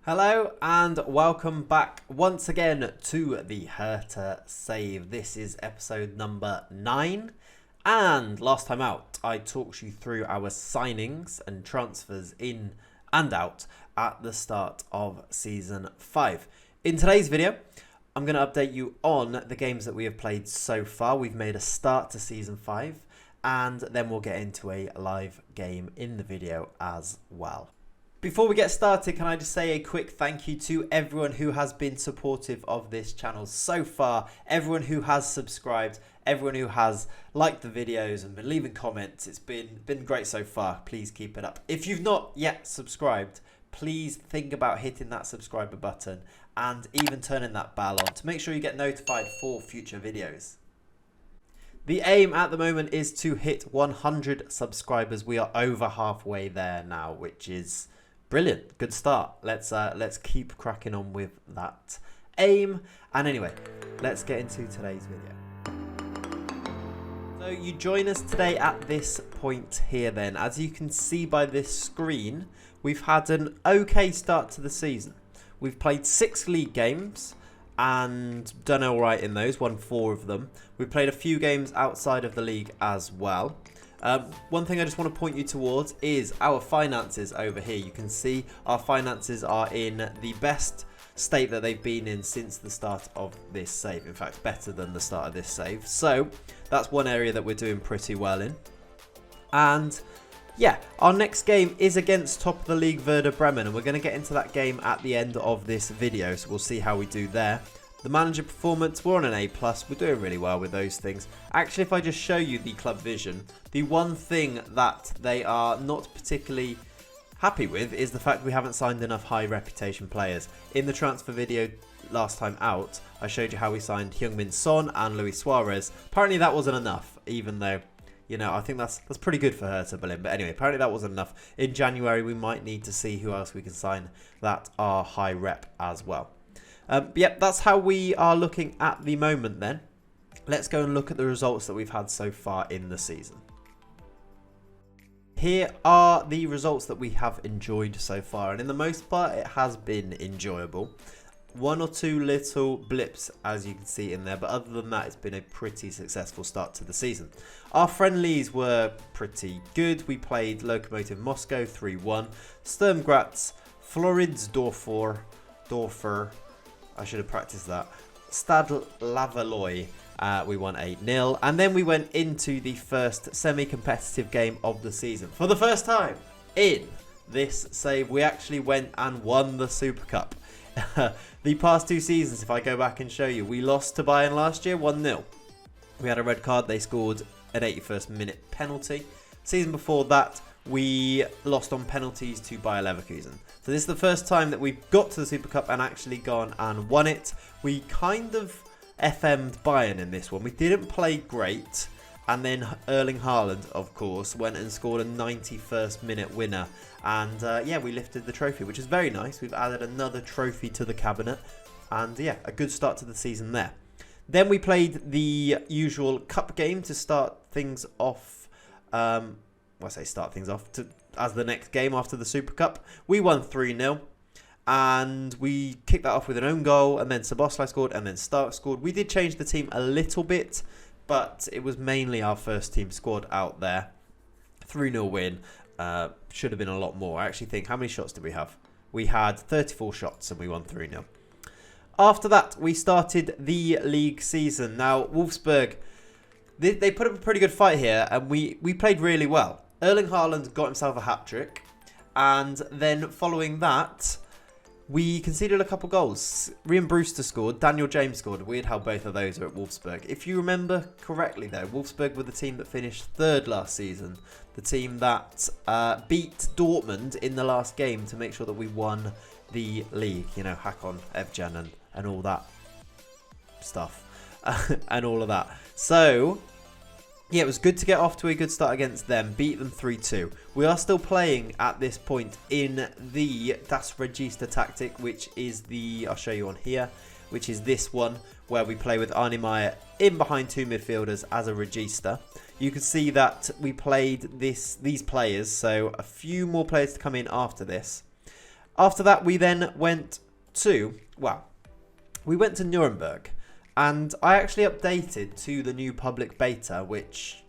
Hello and welcome back once again to the Hertha Save. This is episode number 9, and last time out I talked you through our signings and transfers in and out at the start of season 5. In today's video I'm going to update you on the games that we have played so far. We've made a start to season 5 and then we'll get into a live game in the video as well. Before we get started, can I just say a quick thank you to everyone who has been supportive of this channel so far, everyone who has subscribed, everyone who has liked the videos and been leaving comments. It's been great so far. Please keep it up. If you've not yet subscribed, please think about hitting that subscriber button and even turning that bell on to make sure you get notified for future videos. The aim at the moment is to hit 100 subscribers. We are over halfway there now, which is brilliant. Good start. Let's keep cracking on with that aim. And anyway, let's get into today's video. So you join us today at this point here then. As you can see by this screen, we've had an okay start to the season. We've played 6 league games and done all right in those, won 4 of them. We've played a few games outside of the league as well. One thing I just want to point you towards is our finances over here. You can see our finances are in the best state that they've been in since the start of this save. In fact, better than the start of this save. So that's one area that we're doing pretty well in. And yeah, our next game is against top of the league Werder Bremen, and we're going to get into that game at the end of this video. So we'll see how we do there. The manager performance, we're on an A+, we're doing really well with those things. Actually, if I just show you the club vision, the one thing that they are not particularly happy with is the fact we haven't signed enough high reputation players. In the transfer video last time out, I showed you how we signed Heung-min Son and Luis Suarez. Apparently that wasn't enough, even though, you know, I think that's pretty good for Hertha Berlin. But anyway, apparently that wasn't enough. In January, we might need to see who else we can sign that are high rep as well. Yep, that's how we are looking at the moment then. Let's go and look at the results that we've had so far in the season. Here are the results that we have enjoyed so far, and in the most part it has been enjoyable. 1 or 2 little blips as you can see in there, but other than that it's been a pretty successful start to the season. Our friendlies were pretty good. We played Lokomotiv Moscow 3-1, Sturm Graz, Floridsdorfer, I should have practiced that, Stade Lavallois, we won 8-0. And then we went into the first semi-competitive game of the season. For the first time in this save, we actually went and won the Super Cup. The past 2 seasons, if I go back and show you, we lost to Bayern last year 1-0. We had a red card, they scored an 81st minute penalty. Season before that, we lost on penalties to Bayer Leverkusen. So this is the first time that we've got to the Super Cup and actually gone and won it. We kind of FM'd Bayern in this one. We didn't play great. And then Erling Haaland, of course, went and scored a 91st minute winner. And yeah, we lifted the trophy, which is very nice. We've added another trophy to the cabinet. And yeah, a good start to the season there. Then we played the usual cup game to start things off. As the next game after the Super Cup. We won 3-0 and we kicked that off with an own goal, and then Szoboszlai scored and then Stark scored. We did change the team a little bit, but it was mainly our first team squad out there. 3-0 win. Should have been a lot more. I actually think, how many shots did we have? We had 34 shots and we won 3-0. After that, we started the league season. Now, Wolfsburg, they put up a pretty good fight here, and we played really well. Erling Haaland got himself a hat-trick, and then following that, we conceded a couple goals. Ryan Brewster scored, Daniel James scored. Weird how both of those are at Wolfsburg. If you remember correctly though, Wolfsburg were the team that finished 3rd last season. The team that beat Dortmund in the last game to make sure that we won the league. You know, Hakan, Evgen and all that stuff. And all of that. So yeah, it was good to get off to a good start against them, beat them 3-2. We are still playing at this point in the Das Regista tactic, which is the, I'll show you on here, which is this one, where we play with Arne Meyer in behind 2 midfielders as a regista. You can see that we played these players, so a few more players to come in after this. After that, we then went to, well, we went to Nuremberg. And I actually updated to the new public beta, which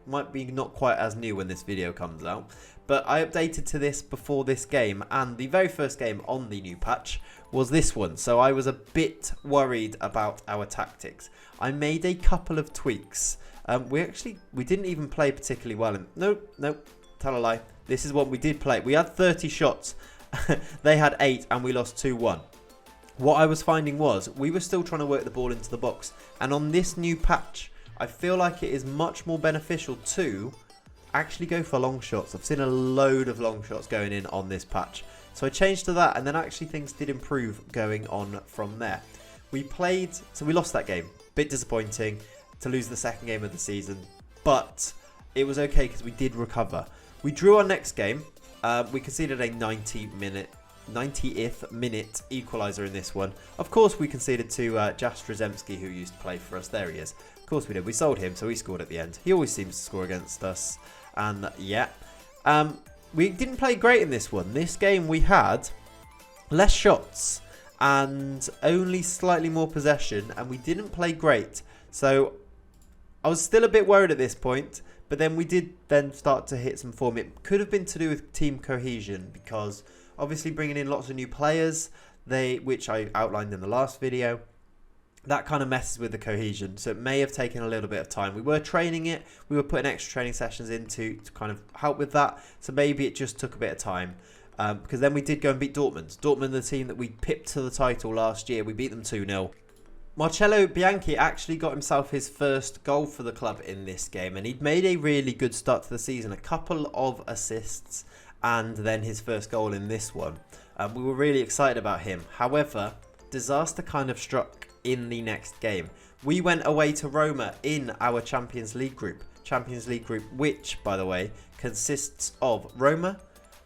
might be not quite as new when this video comes out. But I updated to this before this game, and the very first game on the new patch was this one. So I was a bit worried about our tactics. I made a couple of tweaks. We didn't even play particularly well. Nope, tell a lie. This is what we did play. We had 30 shots. They had 8 and we lost 2-1. What I was finding was we were still trying to work the ball into the box. And on this new patch, I feel like it is much more beneficial to actually go for long shots. I've seen a load of long shots going in on this patch. So I changed to that, and then actually things did improve going on from there. We lost that game. Bit disappointing to lose the second game of the season, but it was okay because we did recover. We drew our next game. We conceded a 90th minute equaliser in this one. Of course, we conceded to Jastrzemski, who used to play for us. There he is. Of course we did. We sold him, so he scored at the end. He always seems to score against us. And yeah, we didn't play great in this one. This game we had less shots and only slightly more possession, and we didn't play great. So I was still a bit worried at this point, but then we did then start to hit some form. It could have been to do with team cohesion, because obviously bringing in lots of new players, which I outlined in the last video, that kind of messes with the cohesion. So it may have taken a little bit of time. We were training it. We were putting extra training sessions in to kind of help with that. So maybe it just took a bit of time. Because then we did go and beat Dortmund. Dortmund, the team that we pipped to the title last year. We beat them 2-0. Marcello Bianchi actually got himself his first goal for the club in this game. And he'd made a really good start to the season. A couple of assists and then his first goal in this one. We were really excited about him. However, disaster kind of struck in the next game. We went away to Roma in our Champions League group. Champions League group, which, by the way, consists of Roma,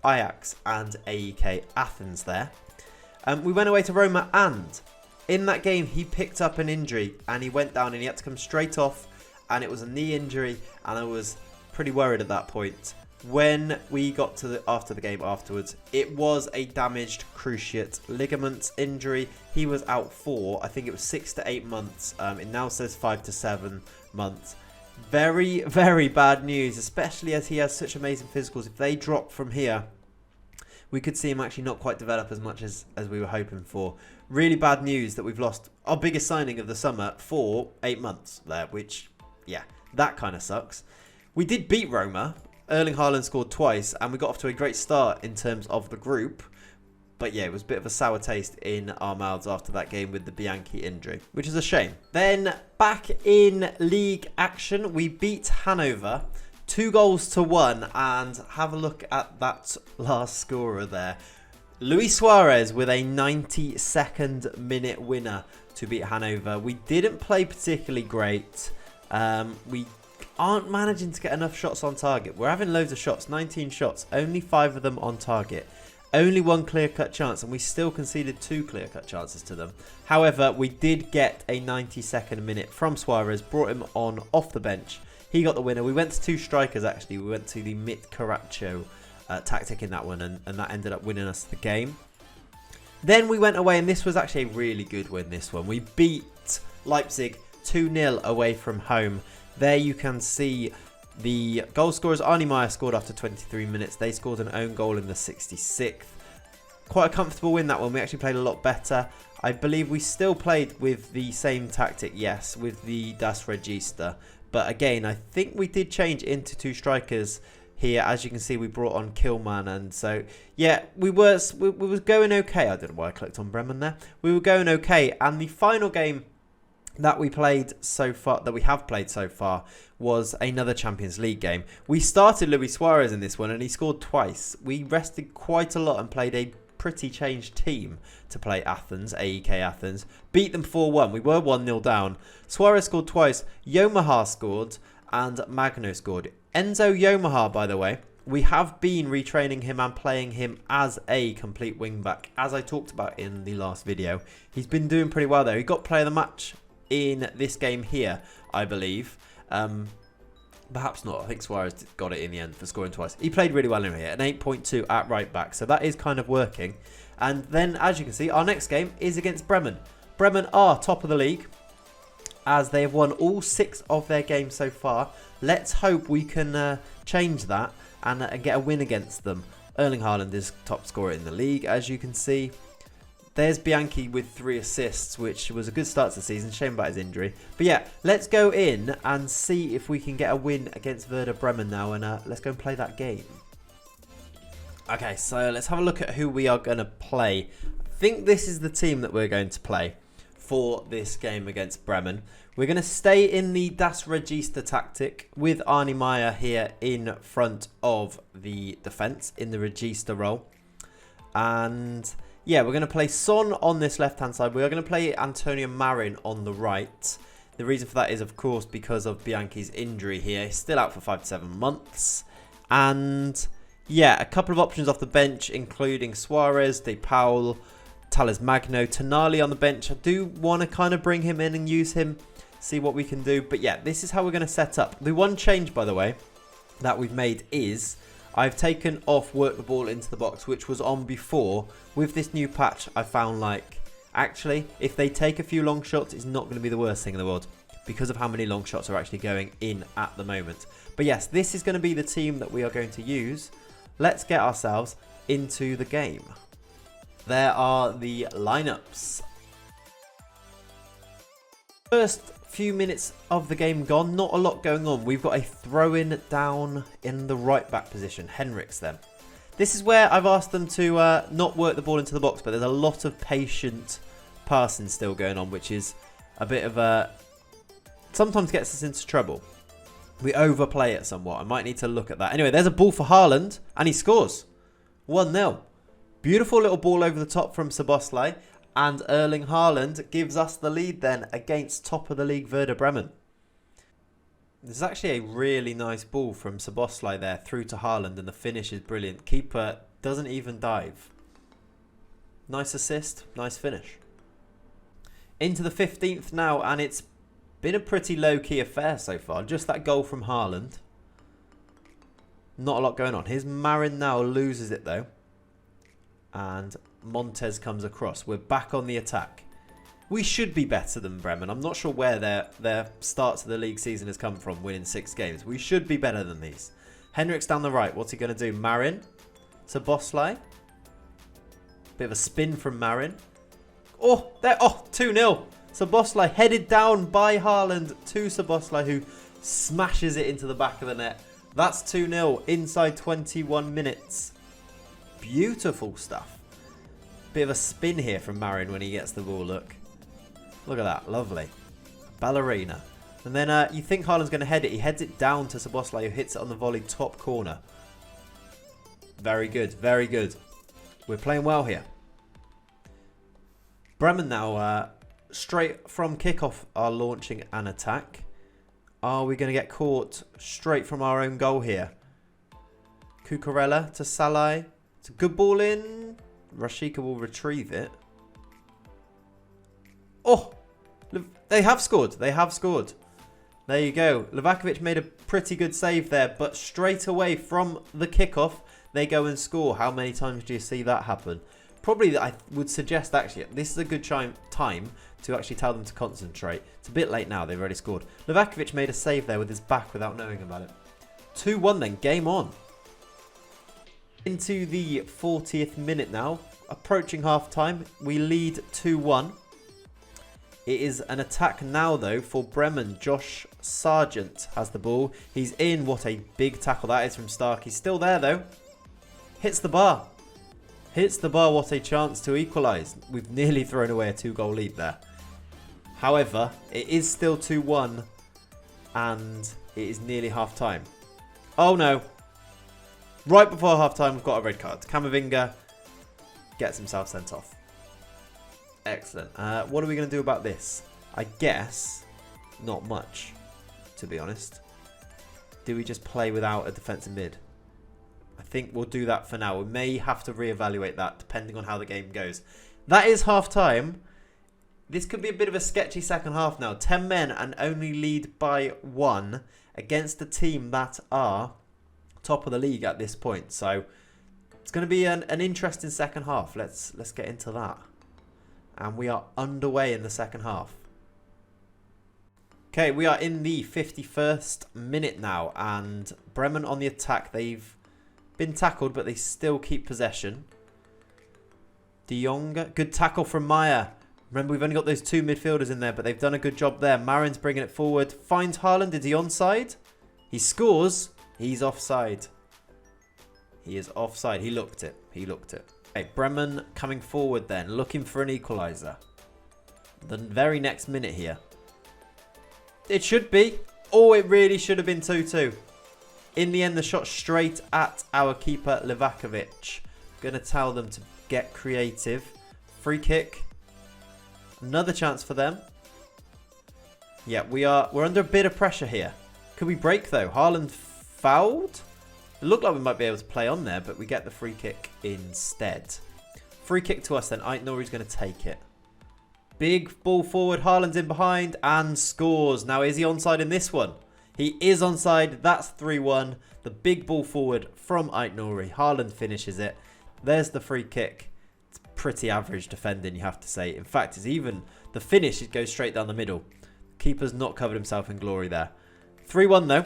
Ajax and AEK Athens there. We went away to Roma, and in that game he picked up an injury and he went down and he had to come straight off, and it was a knee injury, and I was pretty worried at that point. When we got to after the game afterwards, it was a damaged cruciate ligament injury. He was out for, I think it was 6 to 8 months. It now says 5 to 7 months. Very, very bad news, especially as he has such amazing physicals. If they drop from here, we could see him actually not quite develop as much as we were hoping for. Really bad news that we've lost our biggest signing of the summer for 8 months there, which, yeah, that kind of sucks. We did beat Roma. Erling Haaland scored twice, and we got off to a great start in terms of the group. But yeah, it was a bit of a sour taste in our mouths after that game with the Bianchi injury, which is a shame. Then back in league action, we beat Hanover 2-1, and have a look at that last scorer there. Luis Suarez with a 92nd minute winner to beat Hanover. We didn't play particularly great. We aren't managing to get enough shots on target. We're having loads of shots, 19 shots, only 5 of them on target. Only 1 clear-cut chance, and we still conceded 2 clear-cut chances to them. However, we did get a 92nd minute from Suarez, brought him on off the bench. He got the winner. We went to 2 strikers, actually. We went to the Mit Caracho tactic in that one, and that ended up winning us the game. Then we went away, and this was actually a really good win, this one. We beat Leipzig 2-0 away from home. There you can see the goal scorers. Arnie Meyer scored after 23 minutes. They scored an own goal in the 66th. Quite a comfortable win, that one. We actually played a lot better. I believe we still played with the same tactic, yes, with the Das Regista. But again, I think we did change into 2 strikers here. As you can see, we brought on Killman, and so yeah, we were going okay. I don't know why I clicked on Bremen there. We were going okay, and the final game that we have played so far was another Champions League game. We started Luis Suarez in this one, and he scored twice. We rested quite a lot and played a pretty changed team to play Athens, AEK Athens. Beat them 4-1. We were 1-0 down. Suarez scored twice. Yomaha scored, and Magno scored. Enzo Yomaha, by the way, we have been retraining him and playing him as a complete wing-back, as I talked about in the last video. He's been doing pretty well there. He got player of the match in this game here, I believe. Perhaps not. I think Suarez got it in the end for scoring twice. He played really well anyway, an 8.2 at right back. So that is kind of working. And then, as you can see, our next game is against Bremen. Bremen are top of the league, as they have won all 6 of their games so far. Let's hope we can change that and get a win against them. Erling Haaland is top scorer in the league, as you can see. There's Bianchi with 3 assists, which was a good start to the season. Shame about his injury. But yeah, let's go in and see if we can get a win against Werder Bremen now. And let's go and play that game. Okay, so let's have a look at who we are going to play. I think this is the team that we're going to play for this game against Bremen. We're going to stay in the Das Register tactic with Arnie Meyer here in front of the defence in the Register role. And yeah, we're going to play Son on this left-hand side. We are going to play Antonio Marin on the right. The reason for that is, of course, because of Bianchi's injury here. He's still out for 5 to 7 months. And yeah, a couple of options off the bench, including Suarez, De Paul, Thales Magno, Tonali on the bench. I do want to kind of bring him in and use him, see what we can do. But yeah, this is how we're going to set up. The one change, by the way, that we've made is I've taken off work the ball into the box, which was on before. With this new patch, I found like, actually, if they take a few long shots, it's not going to be the worst thing in the world because of how many long shots are actually going in at the moment. But yes, this is going to be the team that we are going to use. Let's get ourselves into the game. There are the lineups. First few minutes of the game gone, not a lot going on. We've got a throw-in down in the right back position, Henriks then. This is where I've asked them to not work the ball into the box, but there's a lot of patient passing still going on, which is a bit of a, sometimes gets us into trouble. We overplay it somewhat. I might need to look at that. Anyway, there's a ball for Haaland, and he scores. 1-0. Beautiful little ball over the top from Szoboszlai. And Erling Haaland gives us the lead then against top of the league Werder Bremen. This is actually a really nice ball from Szoboszlai there through to Haaland, and the finish is brilliant. Keeper doesn't even dive. Nice assist, nice finish. Into the 15th now, and it's been a pretty low-key affair so far. Just that goal from Haaland. Not a lot going on. Here's Marin now, loses it though. And Montez comes across. We're back on the attack. We should be better than Bremen. I'm not sure where their start to the league season has come from, winning 6 games. We should be better than these. Henriks down the right. What's he going to do? Marin. Szoboszlai. Bit of a spin from Marin. Oh, there. Oh, 2-0. Szoboszlai headed down by Haaland to Szoboszlai, who smashes it into the back of the net. That's 2-0 inside 21 minutes. Beautiful stuff. Bit of a spin here from Marin when he gets the ball, look. Look at that, lovely. Ballerina. And then you think Haaland's going to head it. He heads it down to Szoboszlai, who hits it on the volley top corner. Very good, very good. We're playing well here. Bremen now, straight from kickoff, are launching an attack. Are we going to get caught straight from our own goal here? Cucurella to Salai. It's a good ball in. Rashica will retrieve it. Oh, they have scored. They have scored. There you go. Livakovic made a pretty good save there, but straight away from the kickoff, they go and score. How many times do you see that happen? Probably, I would suggest actually, this is a good time to actually tell them to concentrate. It's a bit late now. They've already scored. Livakovic made a save there with his back without knowing about it. 2-1 then. Game on. Into the 40th minute now. Approaching half time. We lead 2-1. It is an attack now though for Bremen. Josh Sargent has the ball. He's in. What a big tackle that is from Stark. He's still there though. Hits the bar. Hits the bar. What a chance to equalise. We've nearly thrown away a 2-goal lead there. However, it is still 2-1 and it is nearly half time. Oh no. Right before half time, we've got a red card. Camavinga gets himself sent off. Excellent. What are we going to do about this? I guess not much, to be honest. Do we just play without a defensive mid? I think we'll do that for now. We may have to reevaluate that depending on how the game goes. That is half time. This could be a bit of a sketchy second half now. 10 men and only lead by 1. against a team that are top of the league at this point. So it's going to be an interesting second half. Let's get into that. And we are underway in the second half. Okay, we are in the 51st minute now, and Bremen on the attack. They've been tackled, but they still keep possession. De Jong, good tackle from Meyer. Remember, we've only got those two midfielders in there, but they've done a good job there. Marin's bringing it forward. Finds Haaland. Is he onside? He scores. He's offside. He is offside. He looked it. He looked it. Okay, Bremen coming forward then, looking for an equaliser. The very next minute here. It should be. Oh, it really should have been 2-2. In the end, the shot straight at our keeper, Livakovic. Going to tell them to get creative. Free kick. Another chance for them. Yeah, we're under a bit of pressure here. Could we break though? Haaland fouled? It looked like we might be able to play on there, but we get the free kick instead. Free kick to us then. Ait Nouri's going to take it. Big ball forward. Haaland's in behind and scores. Now, is he onside in this one? He is onside. That's 3-1. The big ball forward from Ait Nouri. Haaland finishes it. There's the free kick. It's pretty average defending, you have to say. In fact, it's even the finish. It goes straight down the middle. Keeper's not covered himself in glory there. 3-1 though,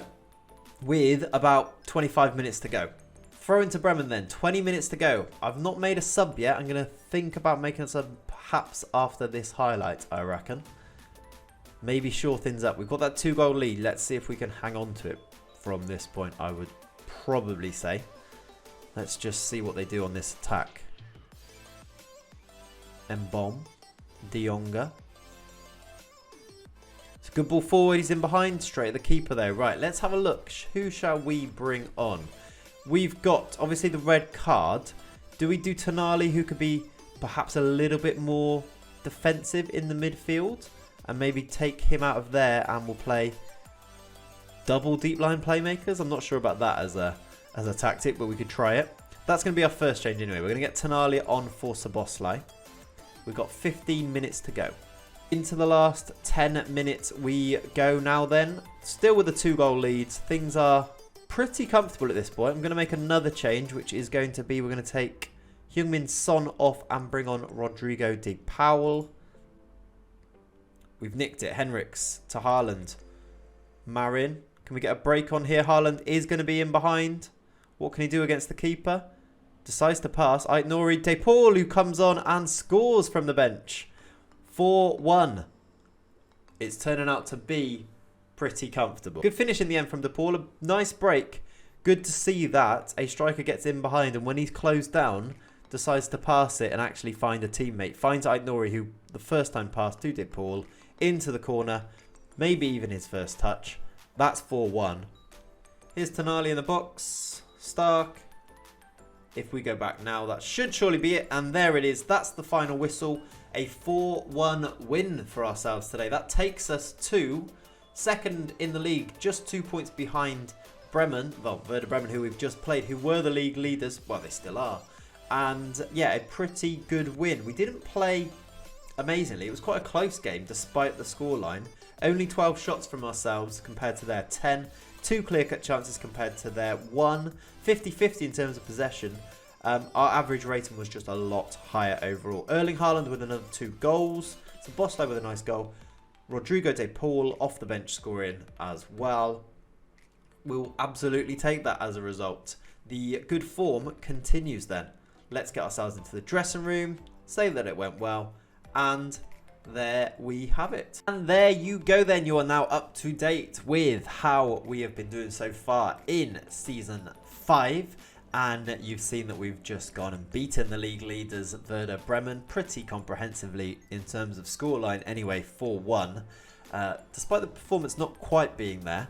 with about 25 minutes to go. Throw into Bremen then. 20 minutes to go. I've not made a sub yet. I'm going to think about making a sub perhaps after this highlight, I reckon. Maybe shore things up. We've got that 2-goal lead. Let's see if we can hang on to it from this point, I would probably say. Let's just see what they do on this attack. Mbom. De Jong. It's a good ball forward. He's in behind. Straight at the keeper though. Right, let's have a look. Who shall we bring on? We've got, obviously, the red card. Do we do Tonali, who could be perhaps a little bit more defensive in the midfield? And maybe take him out of there and we'll play double deep line playmakers? I'm not sure about that as a tactic, but we could try it. That's going to be our first change anyway. We're going to get Tonali on for Szoboszlai. We've got 15 minutes to go. Into the last 10 minutes we go now then. Still with the 2-goal leads. Things are pretty comfortable at this point. I'm going to make another change, which is going to be we're going to take Heung-min Son off and bring on Rodrigo de Paul. We've nicked it. Henriks to Haaland. Marin. Can we get a break on here? Haaland is going to be in behind. What can he do against the keeper? Decides to pass. Ait Nouri de Paul, who comes on and scores from the bench. 4-1. It's turning out to be pretty comfortable. Good finish in the end from de Paul. A nice break. Good to see that a striker gets in behind and when he's closed down, decides to pass it and actually find a teammate. Finds Ait Nouri, who the first time passed to de Paul, into the corner. Maybe even his first touch. That's 4-1. Here's Tonali in the box. Stark. If we go back now, that should surely be it. And there it is. That's the final whistle. A 4-1 win for ourselves today. That takes us to second in the league. Just 2 points behind Bremen. Well, Werder Bremen, who we've just played, who were the league leaders. Well, they still are. And yeah, a pretty good win. We didn't play amazingly. It was quite a close game despite the scoreline. Only 12 shots from ourselves compared to their 10. 2 clear-cut chances compared to their 1. 50-50 in terms of possession. Our average rating was just a lot higher overall. Erling Haaland with another 2 goals. Szoboszlai with a nice goal. Rodrigo de Paul off the bench scoring as well. We'll absolutely take that as a result. The good form continues then. Let's get ourselves into the dressing room. Say that it went well. And there we have it. And there you go then. You are now up to date with how we have been doing so far in Season 5. And you've seen that we've just gone and beaten the league leaders Werder Bremen pretty comprehensively in terms of scoreline anyway, 4-1. Despite the performance not quite being there.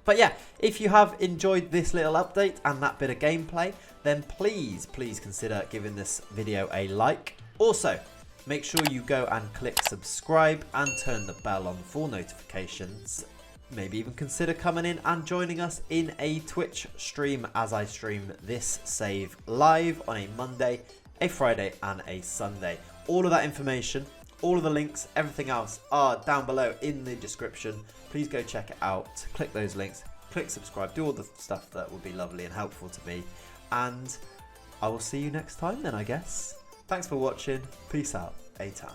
But yeah, if you have enjoyed this little update and that bit of gameplay, then please consider giving this video a like. Also, make sure you go and click subscribe and turn the bell on for notifications. Maybe even consider coming in and joining us in a Twitch stream as I stream this save live on a Monday, a Friday and a Sunday. All of that information All of the links, everything else are down below in the description. Please go check it out. Click those links, click subscribe, do all the stuff that would be lovely and helpful to me. And I will see you next time then, I guess. Thanks for watching. Peace out. A-Town.